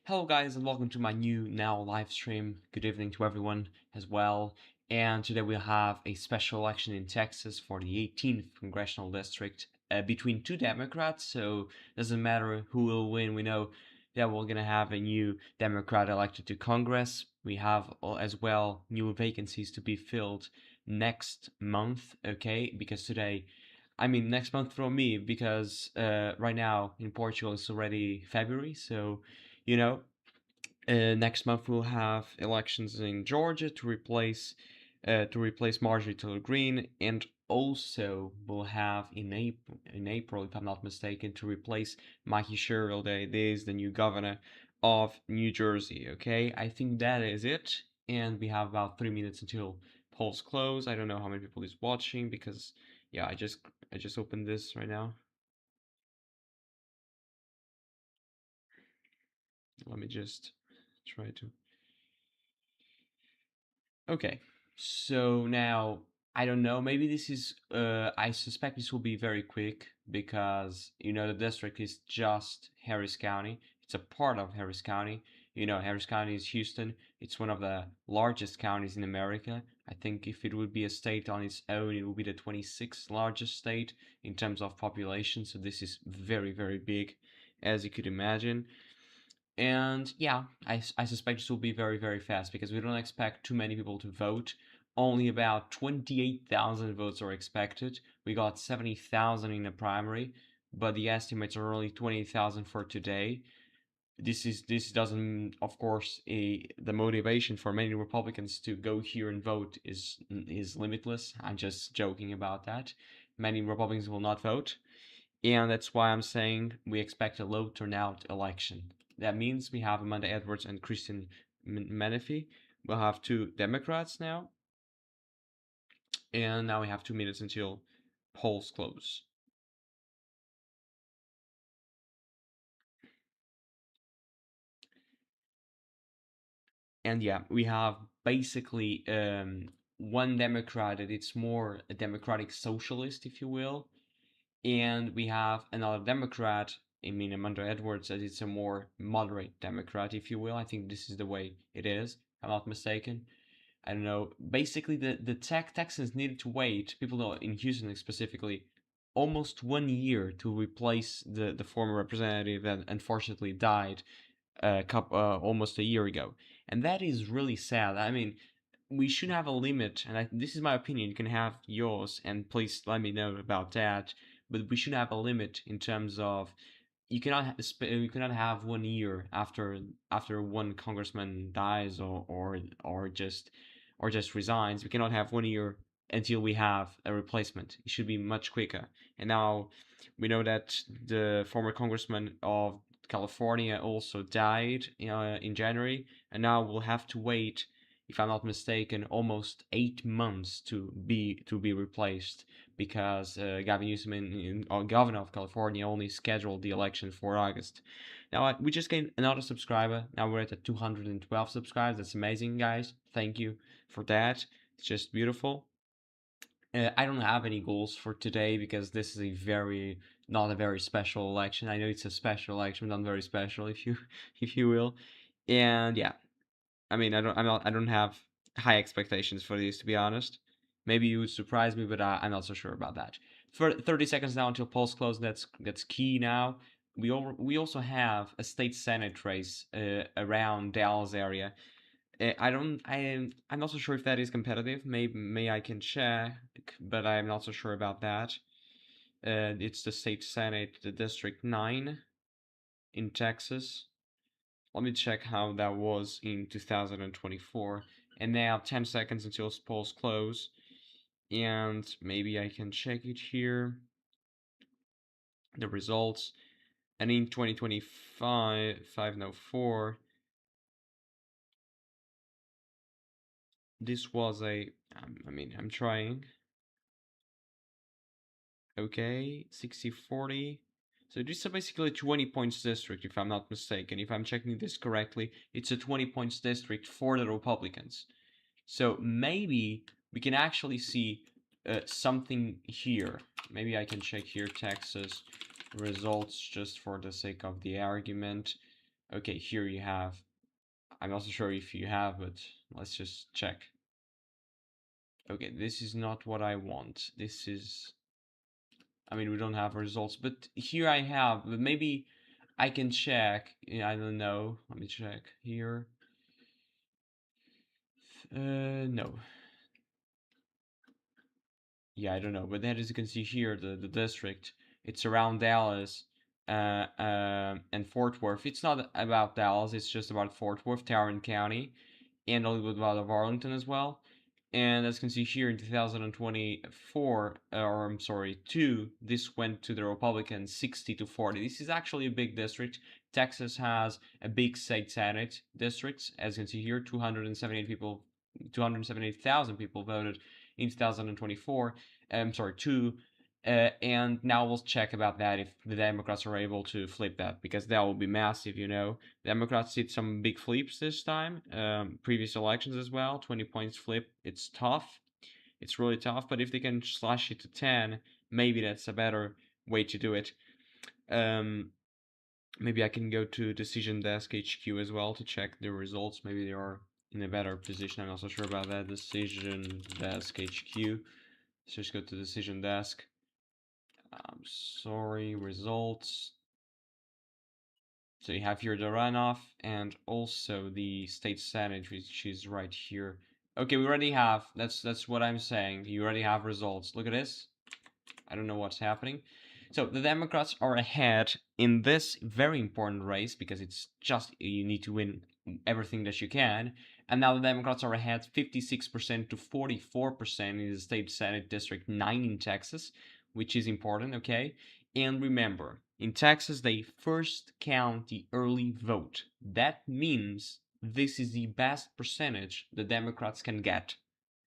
Hello guys and welcome to my new now live stream. Good evening to everyone as well. And today we'll have a special election in Texas for the 18th congressional district between two Democrats. So doesn't matter who will win. We know that we're gonna have a new Democrat elected to Congress. We have as well new vacancies to be filled next month. Okay, because today. Next month for me because right now in Portugal it's already February, so you know, next month we'll have elections in Georgia to replace Marjorie Taylor Greene, and also we'll have in April, if I'm not mistaken, to replace Mikey Sherrill. That is the new governor of New Jersey. Okay, I think that is it, and we have about 3 minutes until polls close. I don't know how many people is watching because yeah, I just opened this right now. Let me just try to. Okay, so now I don't know. Maybe this is. I suspect this will be very quick because the district is just Harris County. It's a part of Harris County. Harris County is Houston. It's one of the largest counties in America. I think if it would be a state on its own, it would be the 26th largest state in terms of population. So this is very, very big, as you could imagine. And yeah, I suspect this will be very, very fast because we don't expect too many people to vote. Only about 28,000 votes are expected. We got 70,000 in the primary, but the estimates are only 20,000 for today. This doesn't, of course, the motivation for many Republicans to go here and vote is limitless. I'm just joking about that. Many Republicans will not vote, and that's why I'm saying we expect a low turnout election. That means we have Amanda Edwards and Christian Menefee. We'll have two Democrats now. And now we have 2 minutes until polls close. And yeah, we have basically one Democrat that it's more a democratic socialist, if you will. And we have another Democrat, Amanda Edwards, that it's a more moderate Democrat, if you will. I think this is the way it is, if I'm not mistaken. I don't know. Basically, the Texans needed to wait, people in Houston specifically, almost 1 year to replace the former representative that unfortunately died almost a year ago. And that is really sad. I mean, we should have a limit, and this is my opinion. You can have yours, and please let me know about that. But we should have a limit in terms of you cannot have 1 year after one congressman dies or just resigns. We cannot have 1 year until we have a replacement. It should be much quicker. And now we know that the former congressman of California also died in January, and now we'll have to wait, if I'm not mistaken, almost 8 months to be replaced because Gavin Newsom, governor of California, only scheduled the election for August. Now we just gained another subscriber. Now we're at 212 subscribers. That's amazing, guys. Thank you for that. It's just beautiful. I don't have any goals for today because this is not a very special election. I know it's a special election, not very special, if you if you will. And yeah, I don't have high expectations for these, to be honest. Maybe you would surprise me, but I'm not so sure about that. For 30 seconds now until polls close. That's key now. We also have a state senate race around Dallas area. I'm not so sure if that is competitive. Maybe I can check, but I'm not so sure about that. It's the state senate, the District 9 in Texas. Let me check how that was in 2024. And now 10 seconds until polls close. And maybe I can check it here. The results. And in 2025, 504, this was I'm trying. Okay, 60-40. So this is basically a 20 points district, if I'm not mistaken. If I'm checking this correctly, it's a 20 points district for the Republicans. So maybe we can actually see something here. Maybe I can check here Texas results just for the sake of the argument. Okay, here you have. I'm not so sure if you have, but let's just check. Okay, this is not what I want. This is, I mean, we don't have results, but here I have, but maybe I can check. I don't know. Let me check here. No. Yeah, I don't know. But then as you can see here, the district, it's around Dallas and Fort Worth. It's not about Dallas, it's just about Fort Worth, Tarrant County, and a little bit about Arlington as well. And as you can see here in 2024, or I'm sorry, 2, this went to the Republicans 60-40. This is actually a big district. Texas has a big state senate district. As you can see here, 278 people, 278,000 people voted in 2024. I'm sorry, 2. And now we'll check about that if the Democrats are able to flip that, because that will be massive, you know. Democrats did some big flips this time, previous elections as well. 20 points flip. It's tough. It's really tough. But if they can slash it to 10, maybe that's a better way to do it. Maybe I can go to Decision Desk HQ as well to check the results. Maybe they are in a better position. I'm not so sure about that. Decision Desk HQ. Let's just go to Decision Desk. I'm sorry, results. So you have here the runoff and also the state senate, which is right here. Okay, we already have. That's what I'm saying. You already have results. Look at this. I don't know what's happening. So the Democrats are ahead in this very important race because it's just you need to win everything that you can. And now the Democrats are ahead 56% to 44% in the state Senate District 9 in Texas, which is important, okay? And remember, in Texas, they first count the early vote. That means this is the best percentage the Democrats can get.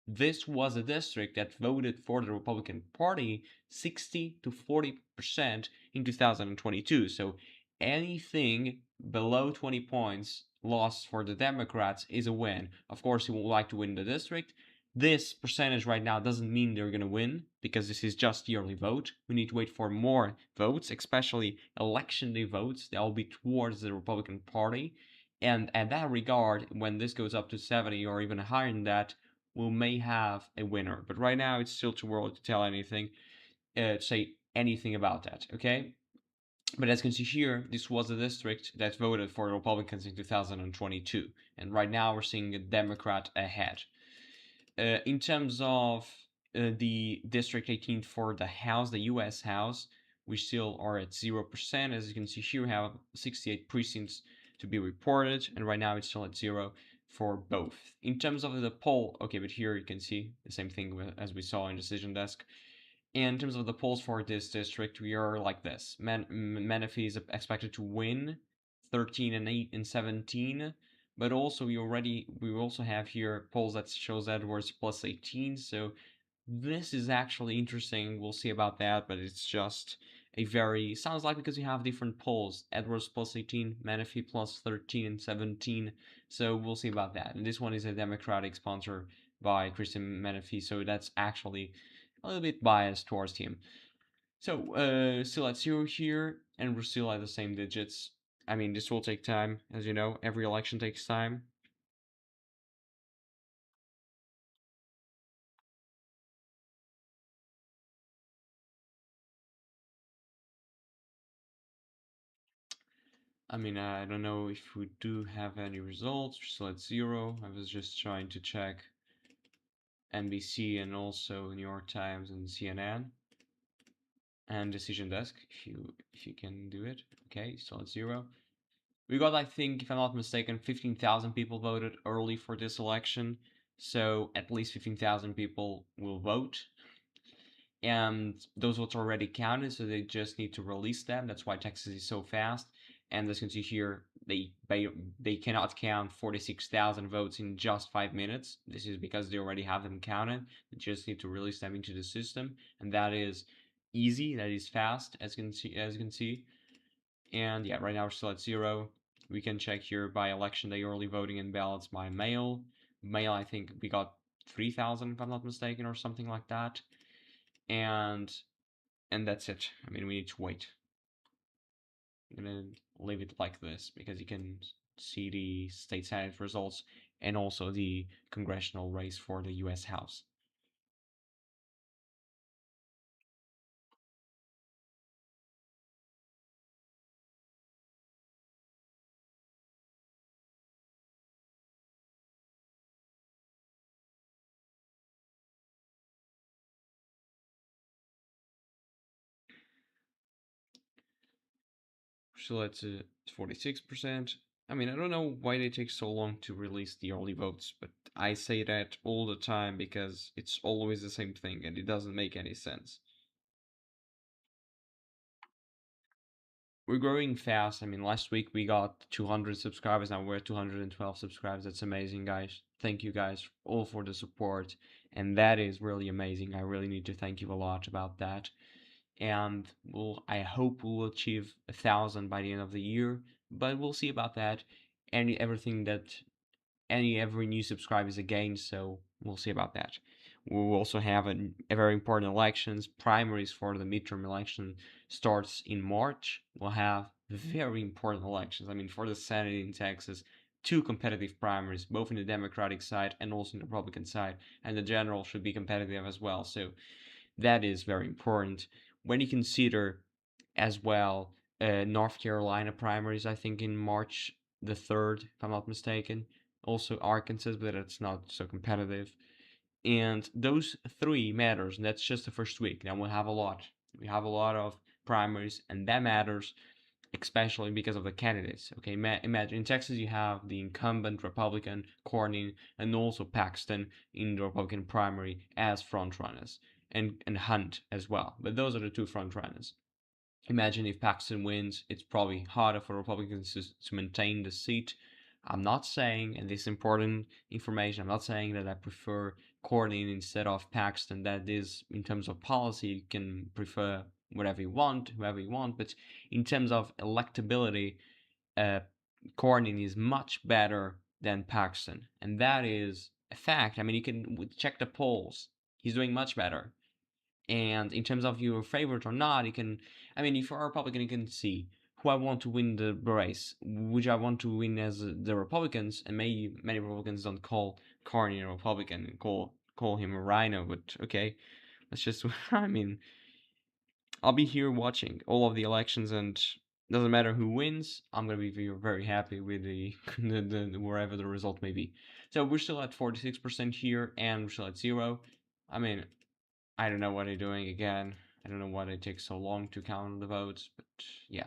This was a district that voted for the Republican Party 60-40% in 2022. So anything below 20 points lost for the Democrats is a win. Of course, you would like to win the district. This percentage right now doesn't mean they're going to win because this is just yearly vote. We need to wait for more votes, especially election day votes that will be towards the Republican Party. And at that regard, when this goes up to 70 or even higher than that, we may have a winner. But right now, it's still too early to tell anything, say anything about that, okay? But as you can see here, this was a district that voted for the Republicans in 2022. And right now, we're seeing a Democrat ahead. In terms of the District 18 for the House, the US House, we still are at 0%. As you can see here, we have 68 precincts to be reported, and right now it's still at 0 for both. In terms of the poll, okay, but here you can see the same thing as we saw in Decision Desk. And in terms of the polls for this district, we are like this. Menifee is expected to win 13 and 8 and 17, but also we also have here polls that shows Edwards plus 18. So this is actually interesting. We'll see about that, but it's just a very sounds like because you have different polls. Edwards plus 18, Menifee plus 13 and 17. So we'll see about that. And this one is a Democratic sponsor by Christian Menifee, so that's actually a little bit biased towards him. So still at 0 here, and we're still at the same digits. I mean, this will take time, as you know. Every election takes time. I mean, I don't know if we do have any results. We're still at 0. I was just trying to check NBC and also New York Times and CNN and Decision Desk if you can do it. Okay, still at 0. We got, I think, if I'm not mistaken, 15,000 people voted early for this election, so at least 15,000 people will vote. And those votes are already counted, so they just need to release them. That's why Texas is so fast. And as you can see here, they cannot count 46,000 votes in just 5 minutes. This is because they already have them counted. They just need to release them into the system, and that is easy. That is fast, as you can see. And yeah, right now we're still at 0. We can check here by election day early voting and ballots by mail. Mail, I think we got 3,000 if I'm not mistaken, or something like that. And that's it. I mean, we need to wait. I'm gonna leave it like this because you can see the state senate results and also the congressional race for the U.S. House. So that's 46%. I mean, I don't know why they take so long to release the early votes, but I say that all the time because it's always the same thing and it doesn't make any sense. We're growing fast. I mean, last week we got 200 subscribers. Now we're 212 subscribers. That's amazing, guys. Thank you guys all for the support. And that is really amazing. I really need to thank you a lot about that. And I hope we'll achieve 1,000 by the end of the year, but we'll see about that. Everything that every new subscriber is a gain, so we'll see about that. We'll also have a very important elections. Primaries for the midterm election starts in March. We'll have very important elections. I mean, for the Senate in Texas, two competitive primaries, both in the Democratic side and also in the Republican side, and the general should be competitive as well. So that is very important. When you consider as well North Carolina primaries, I think in March the 3rd, if I'm not mistaken. Also Arkansas, but it's not so competitive. And those three matters, and that's just the first week. Now we'll have a lot. We have a lot of primaries, and that matters especially because of the candidates. Okay, imagine in Texas you have the incumbent Republican Cornyn and also Paxton in the Republican primary as front runners, and Hunt as well. But those are the two front runners. Imagine if Paxton wins, it's probably harder for Republicans to maintain the seat. I'm not saying, and this is important information, I'm not saying that I prefer Cornyn instead of Paxton. That is, in terms of policy, you can prefer whatever you want, whoever you want, but in terms of electability, uh, Cornyn is much better than Paxton, and that is a fact. I mean, you can check the polls. He's doing much better. And in terms of your favorite or not, you can, I mean, if you're a Republican, you can see who I want to win the race, which I want to win as the Republicans, and maybe many Republicans don't call Carney a Republican and call him a rhino, but okay, that's just, I mean, I'll be here watching all of the elections, and doesn't matter who wins, I'm gonna be very happy with the wherever the result may be. So we're still at 46% here, and we're still at 0. I mean, I don't know what they're doing again. I don't know why they take so long to count the votes, but yeah.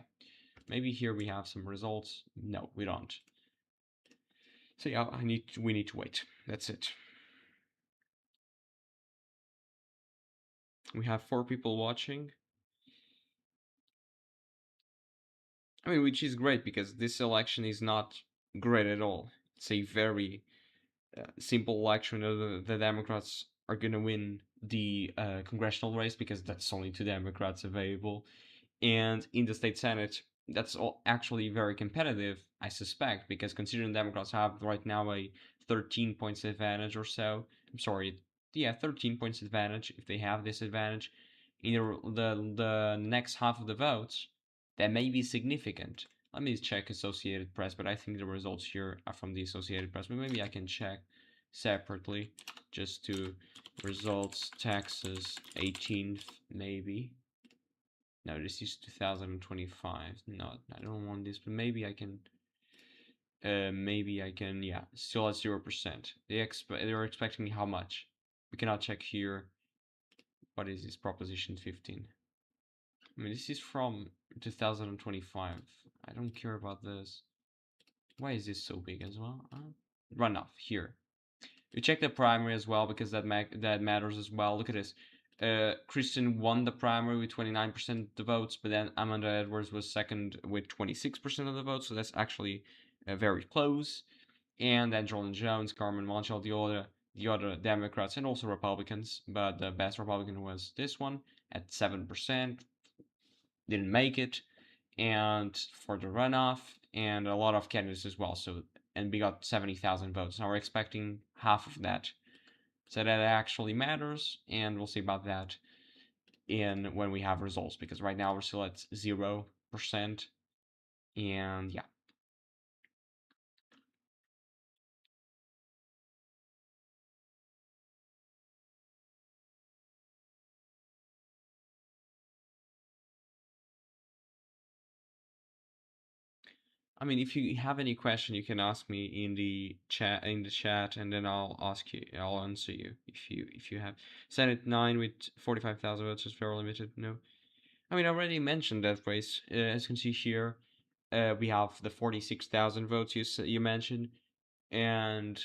Maybe here we have some results. No, we don't. So yeah, we need to wait. That's it. We have 4 people watching. I mean, which is great because this election is not great at all. It's a very simple election. The Democrats are gonna win the congressional race because that's only 2 Democrats available. And in the state senate, that's all actually very competitive, I suspect, because considering Democrats have right now a 13 points advantage or so. I'm sorry, yeah, 13 points advantage if they have this advantage in the next half of the votes. That may be significant. Let me check Associated Press, but I think the results here are from the Associated Press. But maybe I can check separately just to results Texas 18th maybe. No, this is 2025. No, I don't want this, but maybe I can. Maybe I can. Yeah, still at 0%. They're expecting how much? We cannot check here. What is this Proposition 15? I mean, this is from 2025. I don't care about this. Why is this so big as well? Runoff here. We check the primary as well because that matters as well. Look at this. Christian won the primary with 29% of the votes, but then Amanda Edwards was second with 26% of the votes, so that's actually very close. And then Jordan Jones, Carmen Monchel, the other Democrats, and also Republicans, but the best Republican was this one at 7%. Didn't make it, and for the runoff, and a lot of candidates as well. So, and we got 70,000 votes. Now we're expecting half of that. So that actually matters, and we'll see about that in when we have results, because right now we're still at 0%. And yeah. I mean, if you have any question, you can ask me in the chat, and then I'll answer you if you have. Senate 9 with 45,000 votes is very limited. No, I mean, I already mentioned that race. As you can see here, we have the 46,000 votes you mentioned, and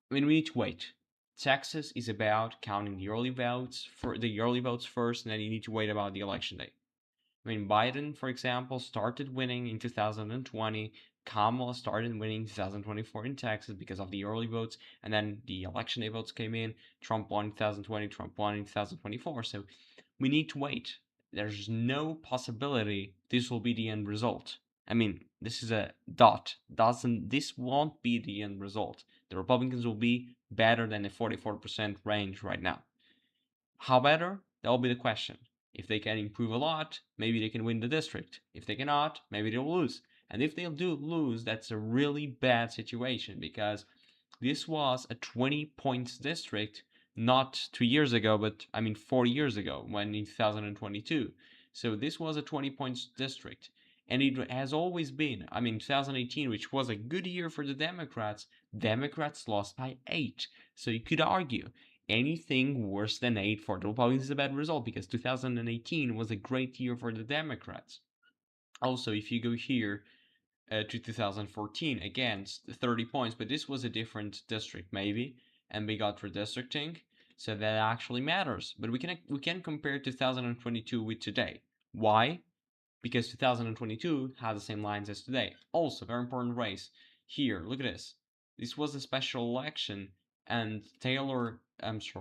I mean, we need to wait. Texas is about counting the early votes for the early votes first, and then you need to wait about the election day. I mean, Biden, for example, started winning in 2020. Kamala started winning in 2024 in Texas because of the early votes, and then the election day votes came in. Trump won in 2020, Trump won in 2024. So we need to wait. There's no possibility this will be the end result. I mean, this is a dot. This won't be the end result. The Republicans will be better than the 44% range right now. How better? That will be the question. If they can improve a lot, maybe they can win the district. If they cannot, maybe they'll lose. And if they do lose, that's a really bad situation because this was a 20 points district not 2 years ago, but I mean 4 years ago when in 2022. So this was a 20 points district. And it has always been, I mean, 2018, which was a good year for the Democrats lost by 8. So you could argue anything worse than 8 for the Republicans is a bad result because 2018 was a great year for the Democrats. Also, if you go here to 2014 against 30 points, but this was a different district maybe, and we got redistricting, so that actually matters. But we can compare 2022 with today. Why? Because 2022 had the same lines as today. Also, very important race. Here, look at this. This was a special election, and Taylor Ramage,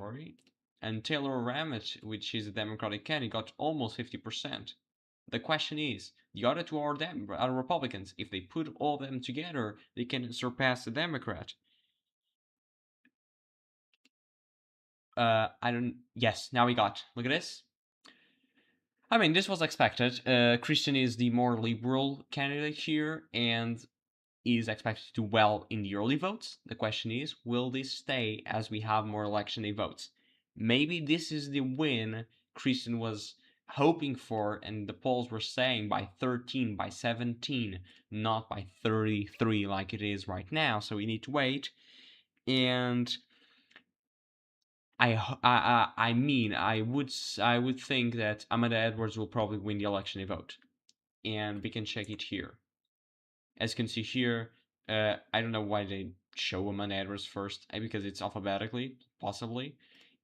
which is a Democratic candidate, got almost 50%. The question is, the other two are Republicans. If they put all of them together, they can surpass the Democrat. I don't. Yes, now we got. Look at this. I mean, this was expected. Christian is the more liberal candidate here, and is expected to do well in the early votes. The question is, will this stay as we have more election day votes? Maybe this is the win Christian was hoping for, and the polls were saying by 13, by 17, not by 33 like it is right now. So we need to wait. And I would think that Amanda Edwards will probably win the election day vote, and we can check it here. As you can see here, I don't know why they show Amanda Edwards first, because it's alphabetically, possibly.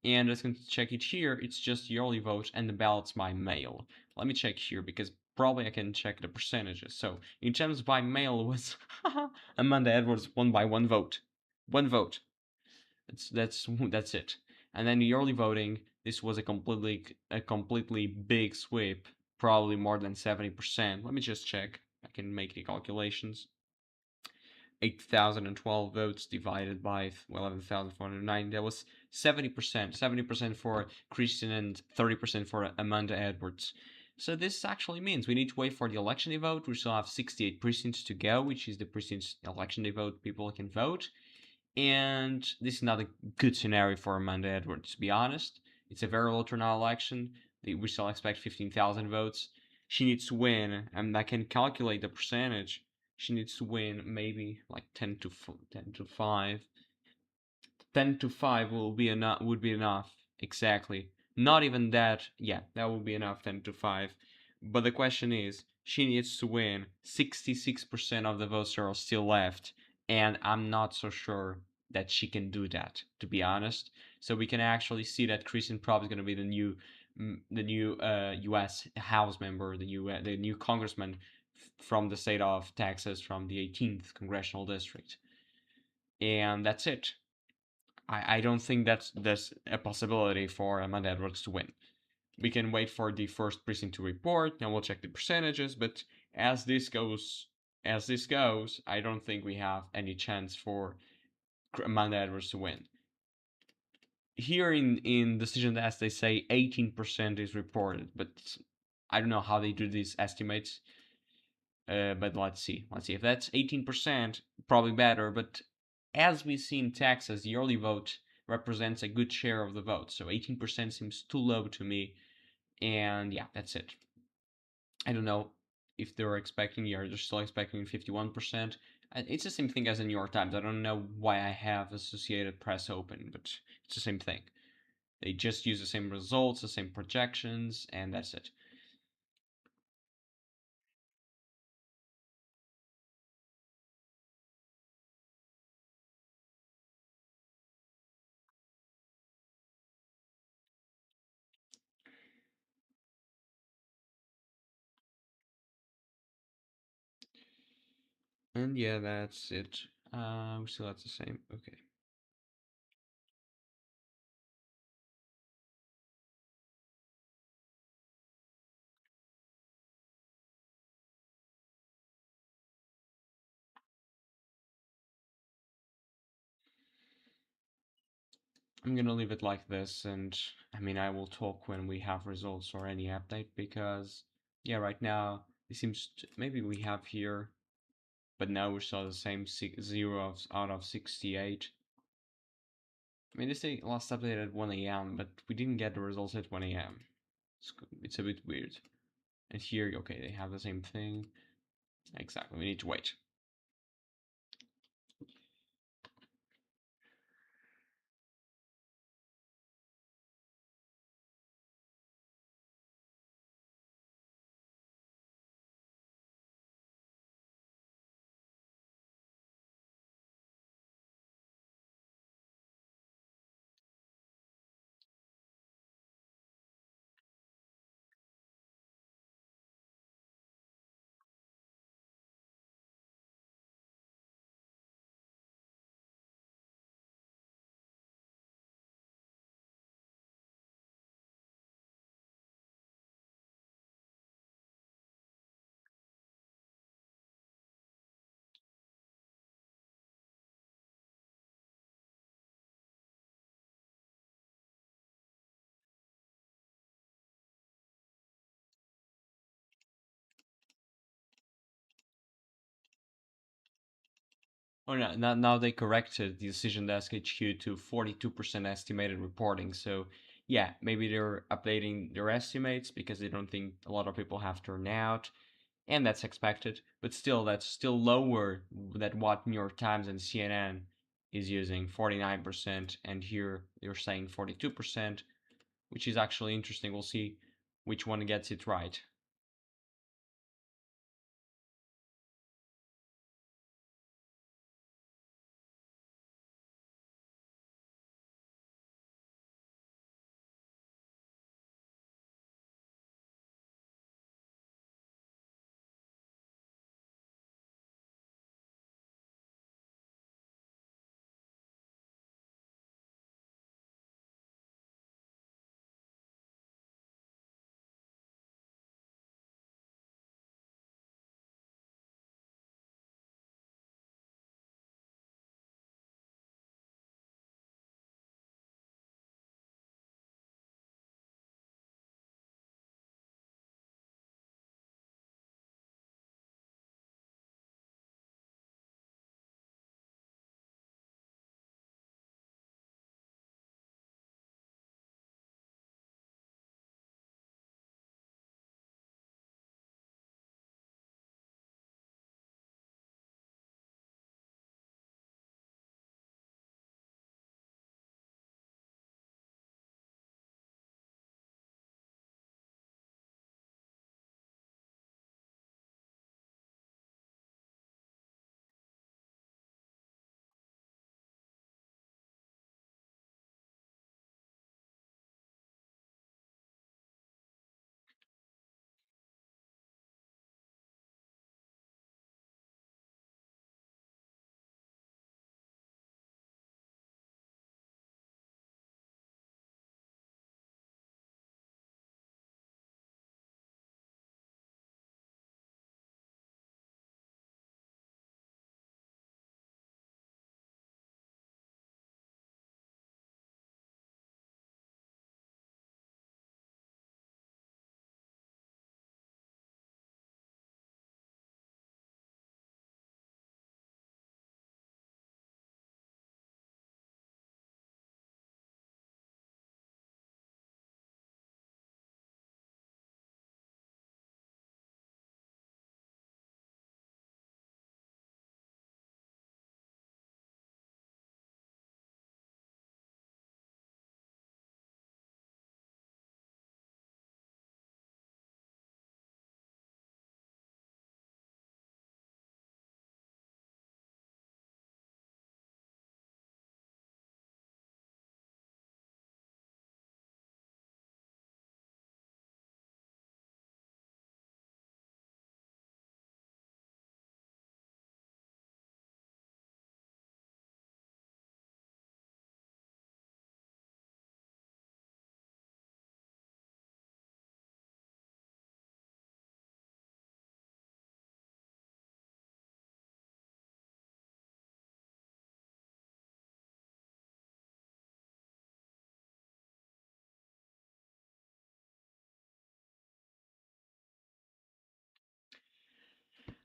And as you can check it here, it's just the early vote and the ballots by mail. Let me check here, because probably I can check the percentages. So, in terms by mail, it was Amanda Edwards won by one vote. One vote. That's it. And then the early voting, this was a completely big sweep, probably more than 70%. Let me just check. I can make the calculations. 8,012 votes divided by 11,409. That was 70%. 70% for Christian and 30% for Amanda Edwards. So this actually means we need to wait for the election day vote. We still have 68 precincts to go, which is the precincts election day vote people can vote. And this is not a good scenario for Amanda Edwards, to be honest. It's a very low turnout election. We still expect 15,000 votes. She needs to win, and I can calculate the percentage. She needs to win maybe like 10 to 5. 10 to 5 would be enough. Exactly. Not even that. Yeah, that would be enough, 10 to 5. But the question is, she needs to win. 66% of the votes are still left, and I'm not so sure that she can do that, to be honest. So we can actually see that Kristen Propp is going to be the new U.S. House member, the new congressman from the state of Texas, from the 18th congressional district, and that's it. I don't think that's a possibility for Amanda Edwards to win. We can wait for the first precinct to report, and we'll check the percentages. But as this goes, I don't think we have any chance for Amanda Edwards to win. Here in Decision Desk, they say 18% is reported, but I don't know how they do these estimates. But let's see. Let's see if that's 18%, probably better. But as we see in Texas, the early vote represents a good share of the vote. So 18% seems too low to me. And yeah, that's it. I don't know if they're expecting, yeah, they're still expecting 51%. It's the same thing as the New York Times. I don't know why I have Associated Press open, but it's the same thing. They just use the same results, the same projections, and that's it. And yeah, that's it. We still have the same. Okay. I'm gonna leave it like this, and I mean, I will talk when we have results or any update because, yeah, right now it seems maybe we have here, but now we're still the same 0 out of 68. I mean, they say last update at 1 a.m., but we didn't get the results at 1 a.m. It's a bit weird. And here, okay, they have the same thing. Exactly, we need to wait. Oh, no, now they corrected the Decision Desk HQ to 42% estimated reporting. So, yeah, maybe they're updating their estimates because they don't think a lot of people have turned out, and that's expected. But still, that's still lower than what New York Times and CNN is using, 49%, and here they're saying 42%, which is actually interesting. We'll see which one gets it right.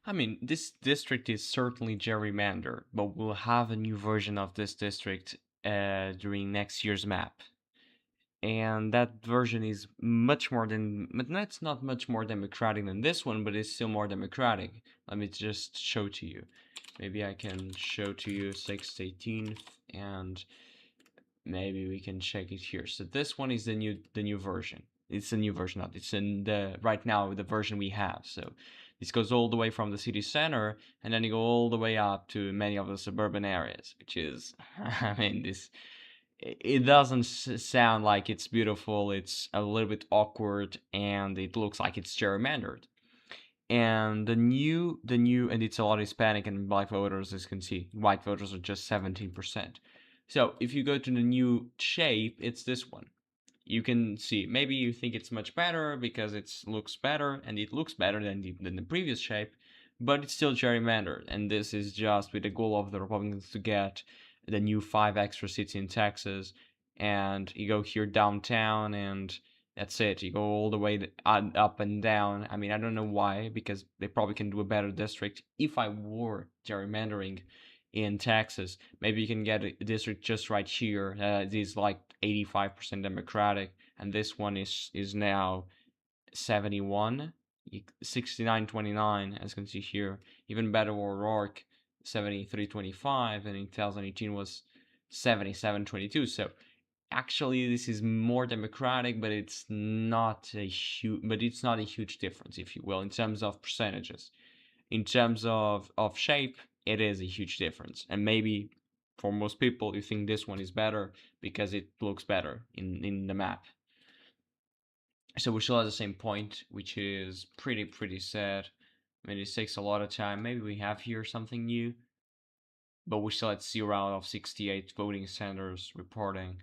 I mean, this district is certainly gerrymandered, but we'll have a new version of this district during next year's map. And that version is much more than, but that's not much more democratic than this one, but it's still more democratic. Let me just show to you. Maybe I can show to you 6th, 18th, and maybe we can check it here. So this one is the new version. It's a new version, not it's in the right now the version we have. So this goes all the way from the city center, and then you go all the way up to many of the suburban areas, which is, I mean, this it doesn't sound like it's beautiful. It's a little bit awkward, and it looks like it's gerrymandered. And and it's a lot of Hispanic and black voters, as you can see. White voters are just 17%. So if you go to the new shape, it's this one. You can see, maybe you think it's much better because it looks better, and it looks better than the previous shape, but it's still gerrymandered. And this is just with the goal of the Republicans to get the new 5 extra seats in Texas. And you go here downtown, and that's it. You go all the way up and down. I mean, I don't know why, because they probably can do a better district. If I were gerrymandering in Texas, maybe you can get a district just right here. It is like 85% Democratic, and this one is now 71, 69-29, as you can see here. Even better O'Rourke, 73-25, and in 2018 was 77-22. So actually this is more democratic, but it's not a huge difference, if you will, in terms of percentages. In terms of shape, it is a huge difference, and maybe for most people you think this one is better because it looks better in the map. So we still have the same point, which is pretty sad. I mean, it takes a lot of time. Maybe we have here something new, but we still had 0 out of 68 voting centers reporting.